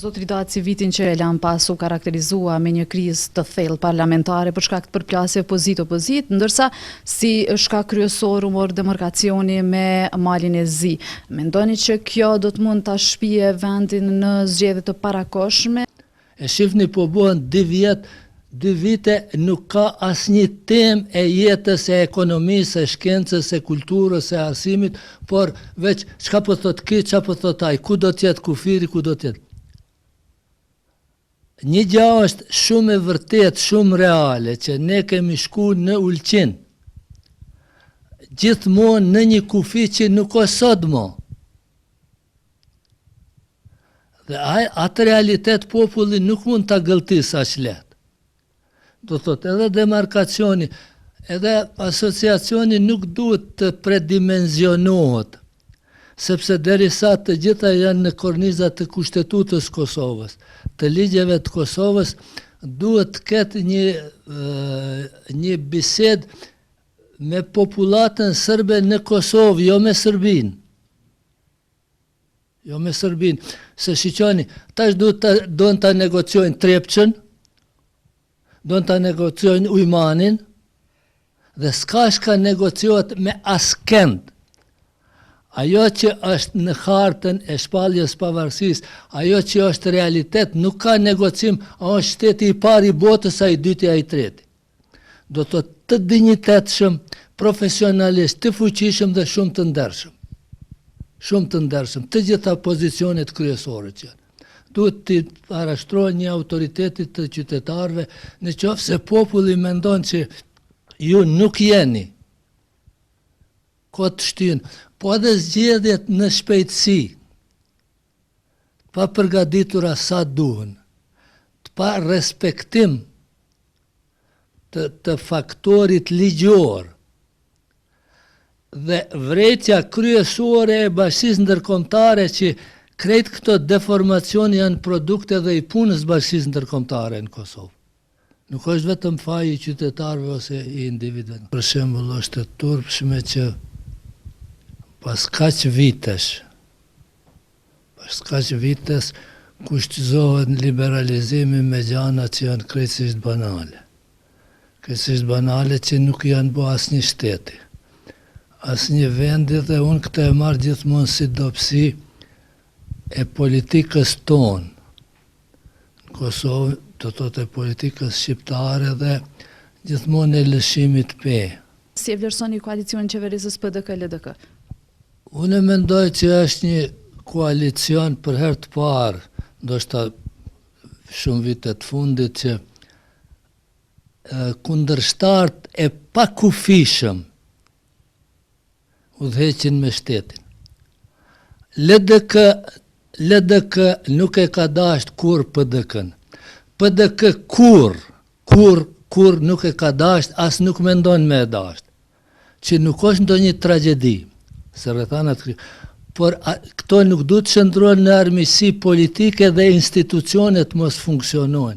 Zotri Daci, vitin që e lan pas u karakterizua me një krizë të thellë parlamentare për shkak të përplasjeve opozit, ndërsa si shkak kryesor u mor demarkacioni me Malin e Zi. Mendoni që kjo do të mund ta shpije vendin në zgjedhje të parakohshme? E shifni po bëhen 2 vite nuk ka asnjë temë e jetës, e ekonomisë, e shkencës, e kulturës, e arsimit, por veç çka po thot ky, çka po thot ai, ku do të jetë kufiri, ku do të jetë. Një gjë është shumë e vërtet, shumë reale, që ne kemi shku në Ulqin, gjithmonë në një kufi që nuk o sot mo. Dhe atë realitet populli nuk mund të gëlltis aq letë. Do thot, edhe demarkacioni, edhe asociacioni nuk duhet të predimenzionohet, sepse derisa të gjitha janë në kornizat të Kushtetutës Kosovës, të ligjeve të Kosovës, duhet të ketë një bised me populatën sërbe në Kosovë, jo me Sërbin. Jo me Sërbin. Se shiqoni, tash duhet të negociojnë Trepçën, duhet të negociojnë Ujmanin, dhe s'ka shka negociohet me askend. Ajo që është në hartën e shpalljes pavarësisë, ajo që është realitet, nuk ka negocim, a është shteti i parë i botës, a i dyti, a i treti. Do të dinjitetshëm, profesionalist, të fuqishëm dhe shumë të ndershëm. Shumë të ndershëm, të gjitha pozicionet kryesore që janë. Duhet të parashtrohet një autoritetit të qytetarëve, në qoftë se populli mendon që ju nuk jeni këtë shtynë, po edhe zgjedhjet në shpejtësi, pa përgatitura sa duhen, pa respektim të faktorit ligjor, dhe vretja kryesore e Bashkisë Ndërkombëtare që krejt këto deformacioni janë produkte dhe i punës Bashkisë Ndërkombëtare në Kosovë. Nuk është vetëm faji i qytetarëve ose i individëve. Për shembull, është e turpshme që pas kaq vitesh kushtëzohet liberalizimi me gjana që janë krejtësisht banale. Krejtësisht banale që nuk janë bo asnjë shteti, asnjë vendi, dhe unë këtë e marrë gjithmonë si dobësi e politikës tonë. Në Kosovë, do të thotë e politikës shqiptare dhe gjithmonë e lëshimit pe. Si e vlerësoni koalicion qeverisës PDK-LDK? Unë mendoj që është një koalicion për herë të parë, ndoshta shumë vite të fundit, që kundërshtarët e pakufishëm udhëheqin me shtetin. LDK nuk e ka dashur kur PDK-n. PDK kur nuk e ka dashur, as nuk mendon me e dashur. Që nuk është ndonjë tragjedi, se rrethanat, por këto nuk duhet të shndrohen në armiqësi politike dhe institucionet mos funksionojnë.